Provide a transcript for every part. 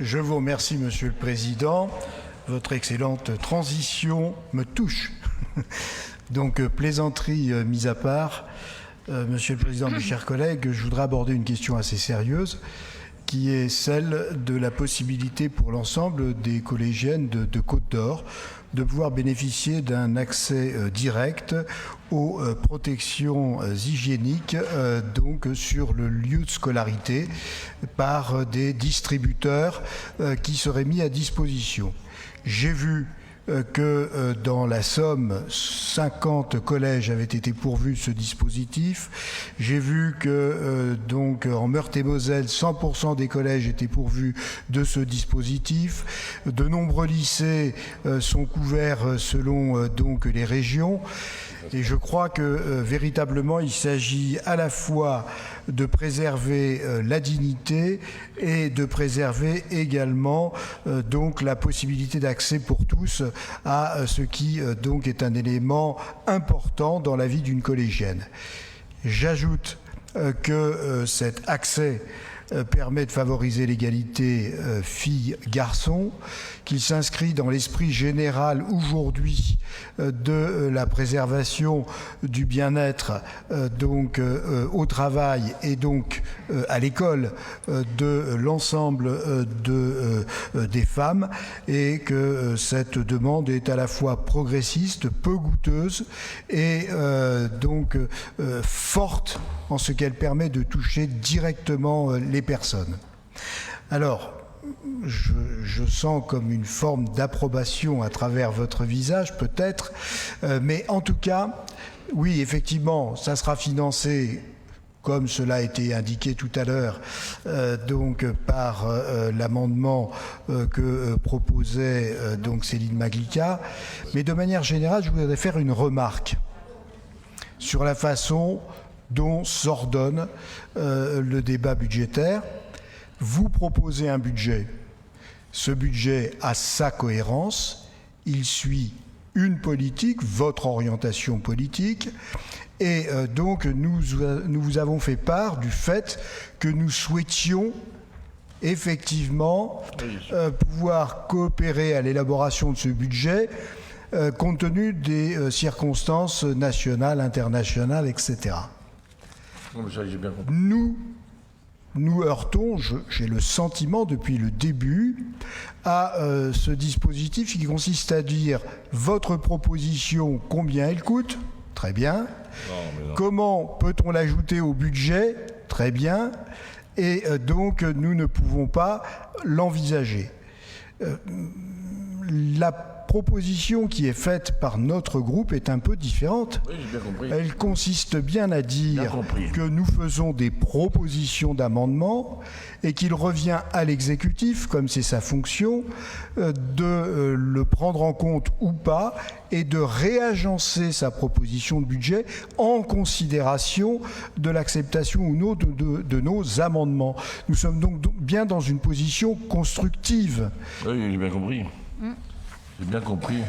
Je vous remercie, Monsieur le Président. Votre excellente transition me touche. Donc, plaisanterie mise à part, Monsieur le Président, mes chers collègues, je voudrais aborder une question assez sérieuse, qui est celle de la possibilité pour l'ensemble des collégiennes de Côte-d'Or de pouvoir bénéficier d'un accès direct aux protections hygiéniques donc sur le lieu de scolarité par des distributeurs qui seraient mis à disposition. J'ai vu que dans la Somme, 50 collèges avaient été pourvus de ce dispositif. J'ai vu que donc en Meurthe-et-Moselle, 100% des collèges étaient pourvus de ce dispositif. De nombreux lycées sont couverts selon donc les régions. Et je crois que véritablement il s'agit à la fois de préserver la dignité et de préserver également donc la possibilité d'accès pour tous à ce qui donc est un élément important dans la vie d'une collégienne. J'ajoute que cet accès permet de favoriser l'égalité filles-garçons, qu'il s'inscrit dans l'esprit général aujourd'hui de la préservation du bien-être donc au travail et donc à l'école de l'ensemble des femmes, et que cette demande est à la fois progressiste, peu goûteuse et donc forte en ce qu'elle permet de toucher directement les personnes. Alors, je sens comme une forme d'approbation à travers votre visage, peut-être, mais en tout cas, oui, effectivement, ça sera financé, comme cela a été indiqué tout à l'heure, donc par l'amendement que proposait donc Céline Maglica. Mais de manière générale, je voudrais faire une remarque sur la façon dont s'ordonne le débat budgétaire. Vous proposez un budget. Ce budget a sa cohérence. Il suit une politique, votre orientation politique. Et donc, nous vous avons fait part du fait que nous souhaitions effectivement pouvoir coopérer à l'élaboration de ce budget compte tenu des circonstances nationales, internationales, etc. J'ai bien compris. Nous heurtons, j'ai le sentiment depuis le début, à ce dispositif qui consiste à dire votre proposition, combien elle coûte, très bien. Non. Comment peut-on l'ajouter au budget, très bien. Et donc nous ne pouvons pas l'envisager. La proposition qui est faite par notre groupe est un peu différente. Oui, j'ai bien compris. Elle consiste bien à dire que nous faisons des propositions d'amendement et qu'il revient à l'exécutif, comme c'est sa fonction, de le prendre en compte ou pas et de réagencer sa proposition de budget en considération de l'acceptation ou non de nos amendements. Nous sommes donc bien dans une position constructive. Oui, j'ai bien compris. J'ai bien compris.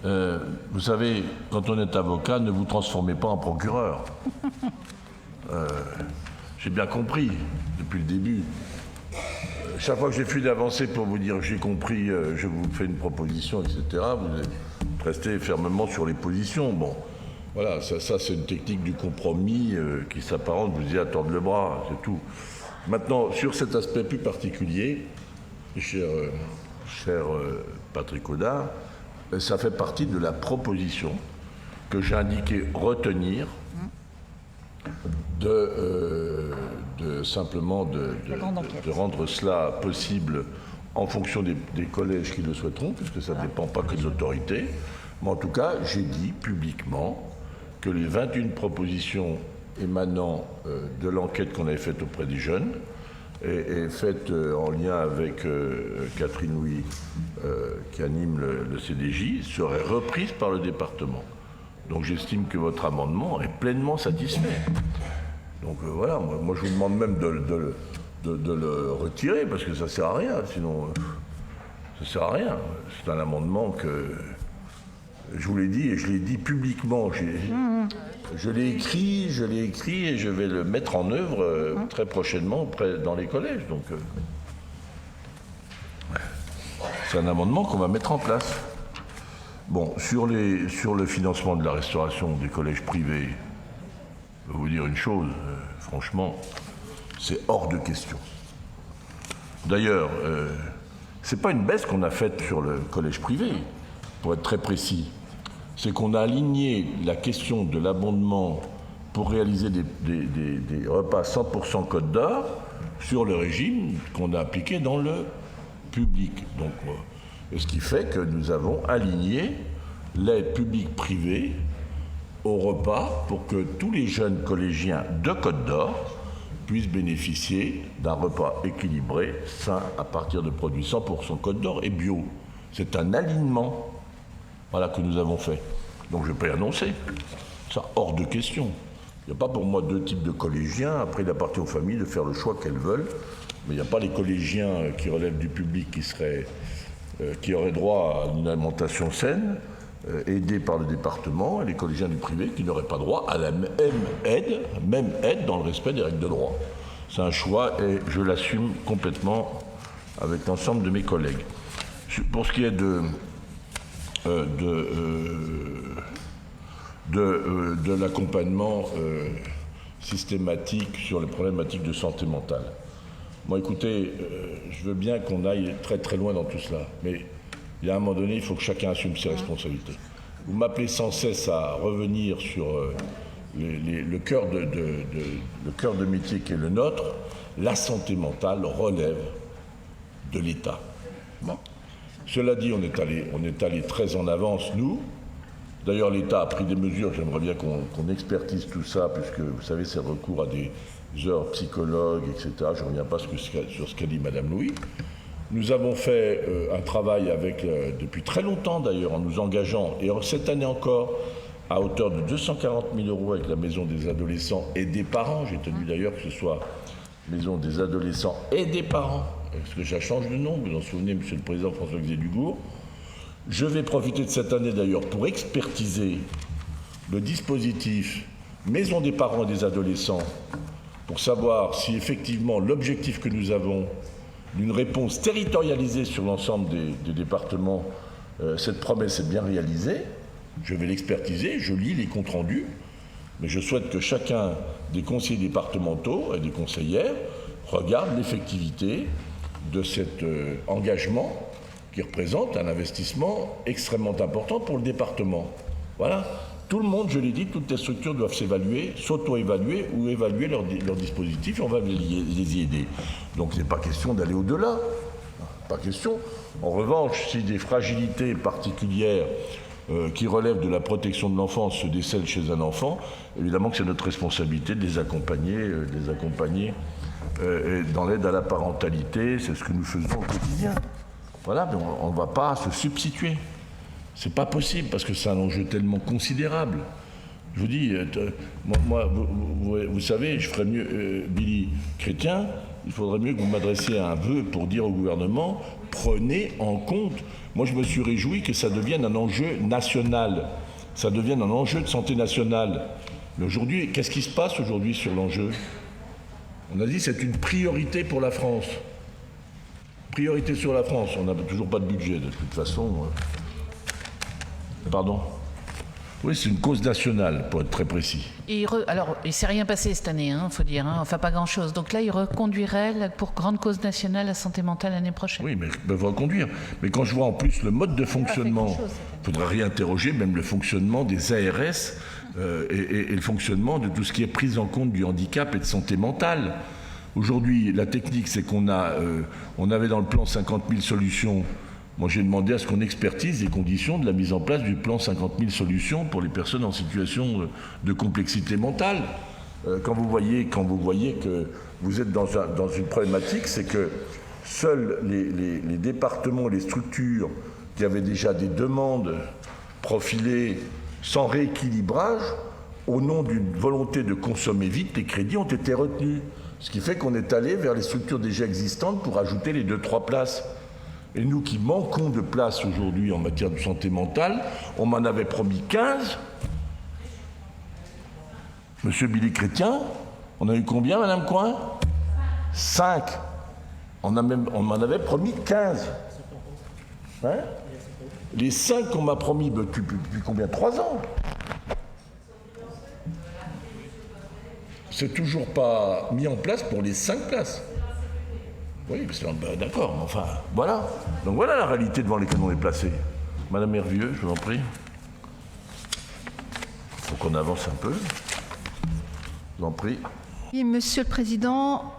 Vous savez, quand on est avocat, ne vous transformez pas en procureur. J'ai bien compris depuis le début. Chaque fois que j'ai fait d'avancer pour vous dire j'ai compris, je vous fais une proposition, etc., vous restez fermement sur les positions. Bon, voilà, ça c'est une technique du compromis qui s'apparente, vous y attendre le bras, c'est tout. Maintenant, sur cet aspect plus particulier, cher Patrick Audard, ça fait partie de la proposition que j'ai indiqué retenir simplement de rendre cela possible en fonction des collèges qui le souhaiteront, puisque ça ne dépend pas que des autorités. Mais en tout cas, j'ai dit publiquement que les 21 propositions émanant de l'enquête qu'on avait faite auprès des jeunes et faite en lien avec Catherine Louis, qui anime le CDJ, serait reprise par le département. Donc j'estime que votre amendement est pleinement satisfait. Donc voilà, moi je vous demande même de le retirer, parce que ça ne sert à rien, sinon ça ne sert à rien. C'est un amendement que je vous l'ai dit, et je l'ai dit publiquement. Je l'ai écrit et je vais le mettre en œuvre très prochainement dans les collèges. Donc, C'est un amendement qu'on va mettre en place. Bon, sur le financement de la restauration des collèges privés, je vais vous dire une chose, franchement, c'est hors de question. D'ailleurs, c'est pas une baisse qu'on a faite sur le collège privé, pour être très précis. C'est qu'on a aligné la question de l'abondement pour réaliser des repas 100% Côte d'Or sur le régime qu'on a appliqué dans le public. Donc, ce qui fait que nous avons aligné l'aide publique-privée au repas pour que tous les jeunes collégiens de Côte d'Or puissent bénéficier d'un repas équilibré, sain, à partir de produits 100% Côte d'Or et bio. C'est un alignement, voilà, que nous avons fait. Donc je peux annoncer, ça hors de question. Il n'y a pas pour moi deux types de collégiens. Après, il appartient aux familles de faire le choix qu'elles veulent. Mais il n'y a pas les collégiens qui relèvent du public qui auraient droit à une alimentation saine, aidée par le département, et les collégiens du privé qui n'auraient pas droit à la même aide dans le respect des règles de droit. C'est un choix et je l'assume complètement avec l'ensemble de mes collègues. Pour ce qui est de l'accompagnement systématique sur les problématiques de santé mentale. Moi, écoutez, je veux bien qu'on aille très très loin dans tout cela, mais il y a un moment donné, il faut que chacun assume ses responsabilités. Vous m'appelez sans cesse à revenir sur le cœur de métier qui est le nôtre. La santé mentale relève de l'État. Bon. Cela dit, on est allé très en avance, nous. D'ailleurs, l'État a pris des mesures, j'aimerais bien qu'on expertise tout ça, puisque, vous savez, c'est le recours à des heures psychologues, etc. Je ne reviens pas sur ce qu'a dit Mme Louis. Nous avons fait un travail depuis très longtemps, d'ailleurs, en nous engageant, et cette année encore, à hauteur de 240 000 € avec la Maison des adolescents et des parents. J'ai tenu d'ailleurs que ce soit Maison des adolescents et des parents, parce que ça change de nom, vous en souvenez, Monsieur le Président François-Xavier Dugourc. Je vais profiter de cette année d'ailleurs pour expertiser le dispositif Maison des parents et des adolescents pour savoir si effectivement l'objectif que nous avons d'une réponse territorialisée sur l'ensemble des départements, cette promesse est bien réalisée. Je vais l'expertiser, je lis les comptes rendus, mais je souhaite que chacun des conseillers départementaux et des conseillères regarde l'effectivité de cet engagement qui représente un investissement extrêmement important pour le département. Voilà. Tout le monde, je l'ai dit, toutes les structures doivent s'évaluer, s'auto-évaluer ou évaluer leur dispositif et on va les y aider. Donc il n'est pas question d'aller au-delà. Pas question. En revanche, si des fragilités particulières qui relèvent de la protection de l'enfance se décèlent chez un enfant, évidemment que c'est notre responsabilité de les accompagner dans l'aide à la parentalité. C'est ce que nous faisons au quotidien. Voilà, mais on ne va pas se substituer. C'est pas possible parce que c'est un enjeu tellement considérable. Je vous dis, moi, vous savez, je ferais mieux, Billy Chrétien, il faudrait mieux que vous m'adressiez un vœu pour dire au gouvernement, prenez en compte. Moi, je me suis réjoui que ça devienne un enjeu national, ça devienne un enjeu de santé nationale. Mais aujourd'hui, qu'est-ce qui se passe aujourd'hui sur l'enjeu ? On a dit c'est une priorité pour la France. Priorité sur la France, on n'a toujours pas de budget de toute façon. Pardon ? Oui, c'est une cause nationale, pour être très précis. Alors, il ne s'est rien passé cette année, il faut dire, enfin pas grand-chose. Donc là, il reconduirait pour grande cause nationale la santé mentale l'année prochaine. Oui, mais ils peuvent reconduire. Mais quand je vois en plus le mode de fonctionnement, il faudrait réinterroger même le fonctionnement des ARS et le fonctionnement de tout ce qui est prise en compte du handicap et de santé mentale. Aujourd'hui, la technique, c'est qu'on avait dans le plan 50 000 solutions. Moi, j'ai demandé à ce qu'on expertise les conditions de la mise en place du plan 50 000 solutions pour les personnes en situation de complexité mentale. Quand vous voyez que vous êtes dans une problématique, c'est que seuls les départements, les structures qui avaient déjà des demandes profilées sans rééquilibrage, au nom d'une volonté de consommer vite, les crédits ont été retenus. Ce qui fait qu'on est allé vers les structures déjà existantes pour ajouter les 2-3 places. Et nous qui manquons de place aujourd'hui en matière de santé mentale, on m'en avait promis 15. Monsieur Billy Chrétien, on a eu combien, Madame Coin ? 5. On m'en avait promis 15. Hein? Les 5 qu'on m'a promis depuis combien? 3 ans. C'est toujours pas mis en place pour les 5 places. Oui, d'accord, mais enfin, voilà. Donc voilà la réalité devant laquelle on est placé. Madame Hervieux, je vous en prie. Il faut qu'on avance un peu. Je vous en prie. Oui, Monsieur le Président,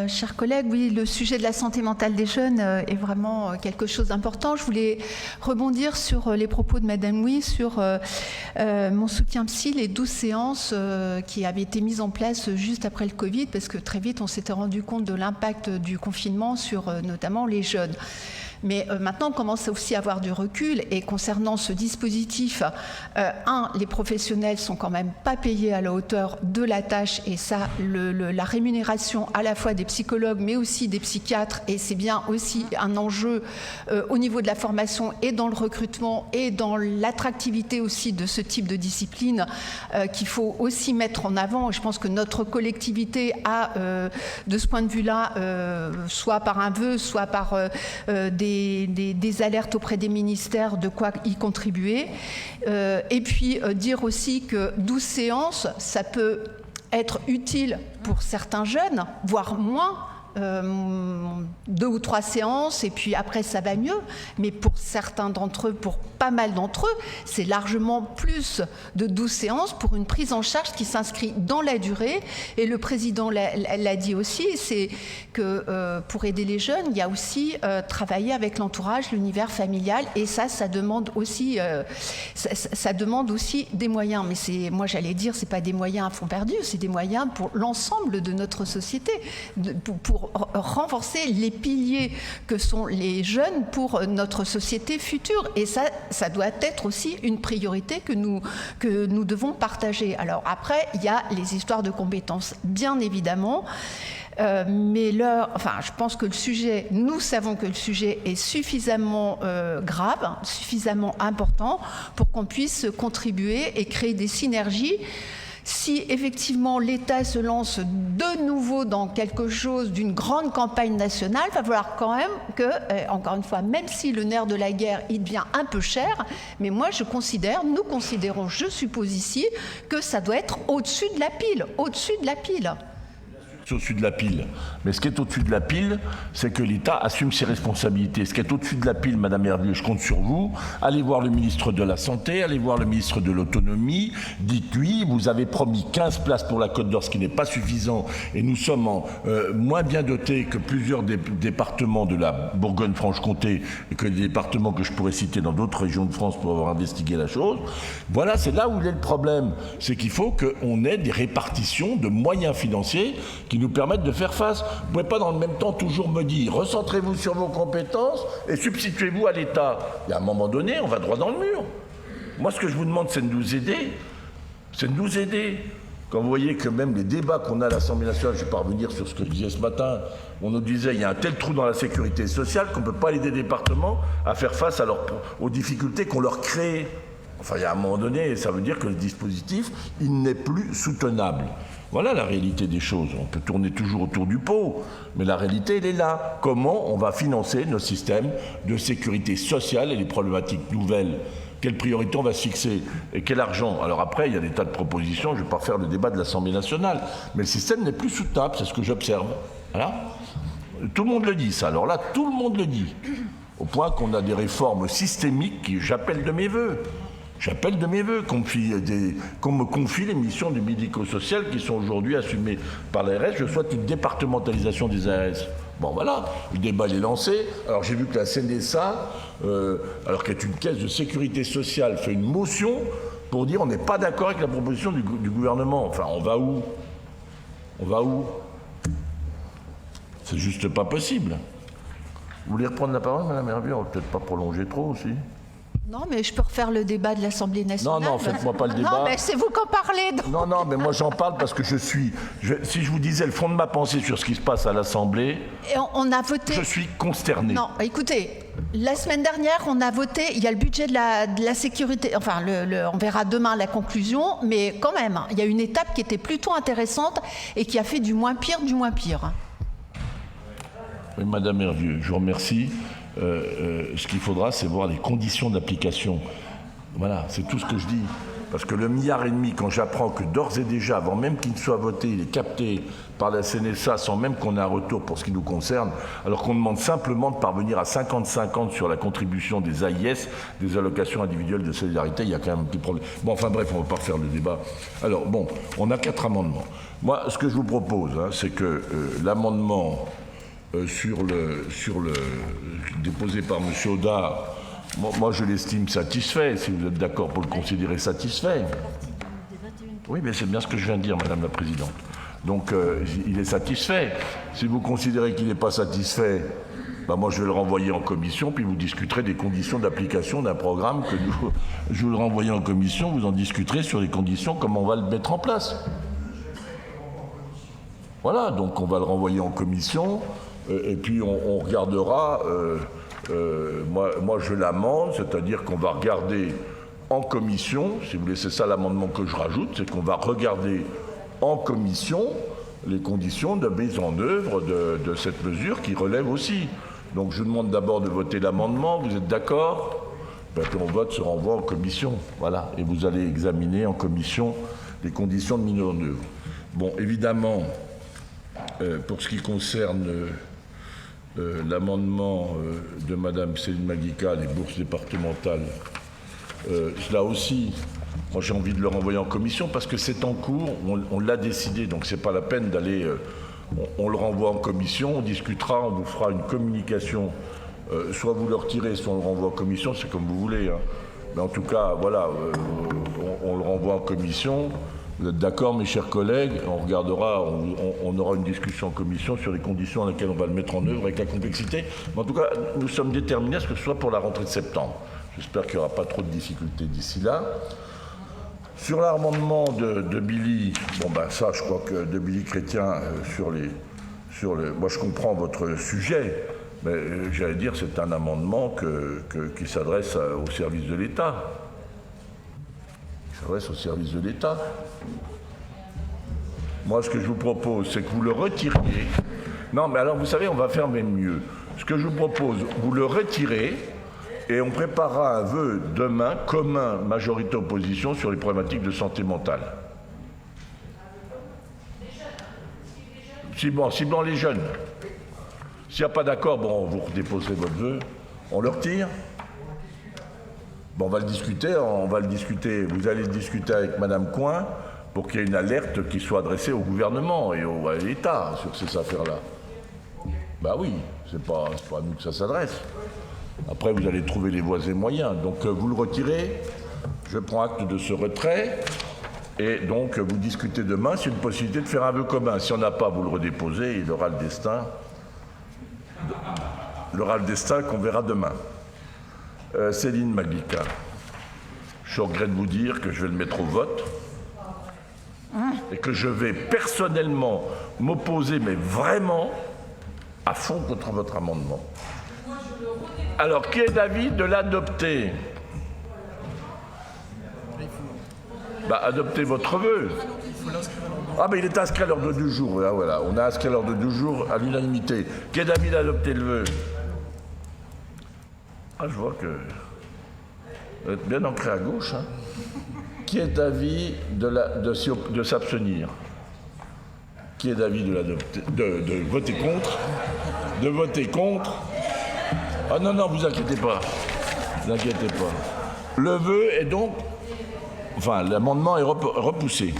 chers collègues, oui, le sujet de la santé mentale des jeunes est vraiment quelque chose d'important. Je voulais rebondir sur les propos de Madame Louis sur mon soutien psy, les 12 séances qui avaient été mises en place juste après le Covid, parce que très vite on s'était rendu compte de l'impact du confinement sur notamment les jeunes. Mais maintenant, on commence aussi à avoir du recul. Et concernant ce dispositif, les professionnels sont quand même pas payés à la hauteur de la tâche. Et ça, la rémunération à la fois des psychologues, mais aussi des psychiatres, et c'est bien aussi un enjeu au niveau de la formation et dans le recrutement et dans l'attractivité aussi de ce type de discipline qu'il faut aussi mettre en avant. Et je pense que notre collectivité a, de ce point de vue-là, soit par un vœu, soit par des alertes auprès des ministères, de quoi y contribuer. Et puis dire aussi que 12 séances, ça peut être utile pour certains jeunes, voire moins. 2 ou 3 séances et puis après ça va mieux, mais pour certains d'entre eux, pour pas mal d'entre eux, c'est largement plus de 12 séances pour une prise en charge qui s'inscrit dans la durée. Et le président l'a dit aussi, c'est que pour aider les jeunes, il y a aussi travailler avec l'entourage, l'univers familial, et ça demande aussi ça demande aussi des moyens. Mais moi j'allais dire, c'est pas des moyens à fond perdu, c'est des moyens pour l'ensemble de notre société, pour renforcer les piliers que sont les jeunes pour notre société future. Et ça doit être aussi une priorité que nous devons partager. Alors après, il y a les histoires de compétences, bien évidemment. Mais je pense que nous savons que le sujet est suffisamment grave, suffisamment important pour qu'on puisse contribuer et créer des synergies. Si effectivement l'État se lance de nouveau dans quelque chose d'une grande campagne nationale, il va falloir quand même que, encore une fois, même si le nerf de la guerre, il devient un peu cher, mais moi nous considérons, je suppose ici, que ça doit être au-dessus de la pile, au-dessus de la pile. Au-dessus de la pile. Mais ce qui est au-dessus de la pile, c'est que l'État assume ses responsabilités. Ce qui est au-dessus de la pile, Madame Hervieux, je compte sur vous. Allez voir le ministre de la Santé, allez voir le ministre de l'Autonomie. Dites-lui, vous avez promis 15 places pour la Côte d'Or, ce qui n'est pas suffisant. Et nous sommes moins bien dotés que plusieurs départements de la Bourgogne-Franche-Comté et que des départements que je pourrais citer dans d'autres régions de France pour avoir investigué la chose. Voilà, c'est là où il est le problème. C'est qu'il faut qu'on ait des répartitions de moyens financiers qui nous permettent de faire face. Vous ne pouvez pas dans le même temps toujours me dire recentrez-vous sur vos compétences et substituez-vous à l'État. Et à un moment donné, on va droit dans le mur. Moi, ce que je vous demande, c'est de nous aider. C'est de nous aider. Quand vous voyez que même les débats qu'on a à l'Assemblée nationale, je ne vais pas revenir sur ce que je disais ce matin, on nous disait il y a un tel trou dans la sécurité sociale qu'on ne peut pas aider les départements à faire face aux difficultés qu'on leur crée. Enfin, il y a un moment donné, ça veut dire que le dispositif, il n'est plus soutenable. Voilà la réalité des choses. On peut tourner toujours autour du pot, mais la réalité, elle est là. Comment on va financer nos systèmes de sécurité sociale et les problématiques nouvelles? Quelle priorité on va se fixer? Et quel argent? Alors après, il y a des tas de propositions, je ne vais pas faire le débat de l'Assemblée nationale, mais le système n'est plus soutenable, c'est ce que j'observe. Voilà. Tout le monde le dit, ça. Alors là, tout le monde le dit. Au point qu'on a des réformes systémiques qui j'appelle de mes voeux. J'appelle de mes voeux qu'on me confie les missions du médico-social qui sont aujourd'hui assumées par l'ARS. Je souhaite une départementalisation des ARS. Bon voilà, le débat est lancé. Alors j'ai vu que la CNSA, alors qu'elle est une caisse de sécurité sociale, fait une motion pour dire on n'est pas d'accord avec la proposition du gouvernement. Enfin, on va où? On va où? C'est juste pas possible. Vous voulez reprendre la parole, Madame Hervieux? On va peut-être pas prolonger trop aussi. Non, mais je peux refaire le débat de l'Assemblée nationale. Non, faites-moi pas le débat. Non, mais c'est vous qui en parlez. Donc. Non, mais moi j'en parle parce que si je vous disais le fond de ma pensée sur ce qui se passe à l'Assemblée, et on a voté. Je suis consterné. Non, écoutez, la semaine dernière, on a voté, il y a le budget de la sécurité, enfin, on verra demain la conclusion, mais quand même, il y a une étape qui était plutôt intéressante et qui a fait du moins pire du moins pire. Oui, Madame Hervieux, je vous remercie. ce qu'il faudra, c'est voir les conditions d'application. Voilà, c'est tout ce que je dis. Parce que le 1,5 milliard, quand j'apprends que d'ores et déjà, avant même qu'il ne soit voté, il est capté par la CNSA sans même qu'on ait un retour pour ce qui nous concerne, alors qu'on demande simplement de parvenir à 50-50 sur la contribution des AIS, des allocations individuelles de solidarité, il y a quand même un petit problème. Bon, enfin bref, on ne va pas refaire le débat. Alors bon, on a 4 amendements. Moi, ce que je vous propose, c'est que l'amendement déposé par M. Audard, moi je l'estime satisfait, si vous êtes d'accord pour le considérer satisfait. Oui, mais c'est bien ce que je viens de dire, Madame la Présidente. Donc, il est satisfait. Si vous considérez qu'il n'est pas satisfait, moi, je vais le renvoyer en commission, puis vous discuterez des conditions d'application d'un programme que je vais le renvoyer en commission, vous en discuterez sur les conditions, comment on va le mettre en place. Voilà, donc on va le renvoyer en commission, et puis on regardera... moi, je l'amende, c'est-à-dire qu'on va regarder en commission, si vous voulez, c'est ça l'amendement que je rajoute, c'est qu'on va regarder en commission les conditions de mise en œuvre de cette mesure qui relève aussi. Donc je vous demande d'abord de voter l'amendement, vous êtes d'accord? Puis on vote, se renvoie en commission, voilà, et vous allez examiner en commission les conditions de mise en œuvre. Bon, évidemment, pour ce qui concerne... l'amendement de Madame Céline Maguica, les bourses départementales, là aussi, moi j'ai envie de le renvoyer en commission parce que c'est en cours, on l'a décidé, donc c'est pas la peine d'aller, on le renvoie en commission, on discutera, on vous fera une communication, soit vous le retirez, soit on le renvoie en commission, c'est comme vous voulez, mais en tout cas, voilà, on le renvoie en commission. Vous êtes d'accord, mes chers collègues? On regardera, on aura une discussion en commission sur les conditions dans lesquelles on va le mettre en œuvre avec la complexité. Mais en tout cas, nous sommes déterminés à ce que ce soit pour la rentrée de septembre. J'espère qu'il n'y aura pas trop de difficultés d'ici là. Sur l'amendement de Billy, ça, je crois que de Billy Chrétien, moi, je comprends votre sujet, mais j'allais dire, c'est un amendement qui s'adresse au service de l'État. Il s'adresse au service de l'État. Moi, ce que je vous propose, c'est que vous le retiriez. Non, mais alors, vous savez, on va faire même mieux. Ce que je vous propose, vous le retirez et on préparera un vœu demain, commun, majorité-opposition, sur les problématiques de santé mentale. Ciblant les jeunes. S'il n'y a pas d'accord, vous redéposerez votre vœu. On le retire. On va le discuter, vous allez le discuter avec Madame Coin pour qu'il y ait une alerte qui soit adressée au gouvernement et à l'État sur ces affaires-là. Oui, c'est pas à nous que ça s'adresse. Après, vous allez trouver les voies et moyens. Donc, vous le retirez, je prends acte de ce retrait, et donc, vous discutez demain, c'est une possibilité de faire un vœu commun. Si on n'a pas, vous le redéposez, et il aura le destin qu'on verra demain. Céline Maguica, je regrette de vous dire que je vais le mettre au vote et que je vais personnellement m'opposer, mais vraiment, à fond contre votre amendement. Alors, qui est d'avis de l'adopter? Adoptez votre vœu. Il est inscrit à l'ordre du jour. Voilà. On a inscrit à l'ordre du jour à l'unanimité. Qui est d'avis d'adopter le vœu? Je vois que vous êtes bien ancré à gauche. Qui est d'avis de s'abstenir? Qui est d'avis de voter contre? De voter contre? Non, vous inquiétez pas. Le vœu est donc... l'amendement est repoussé.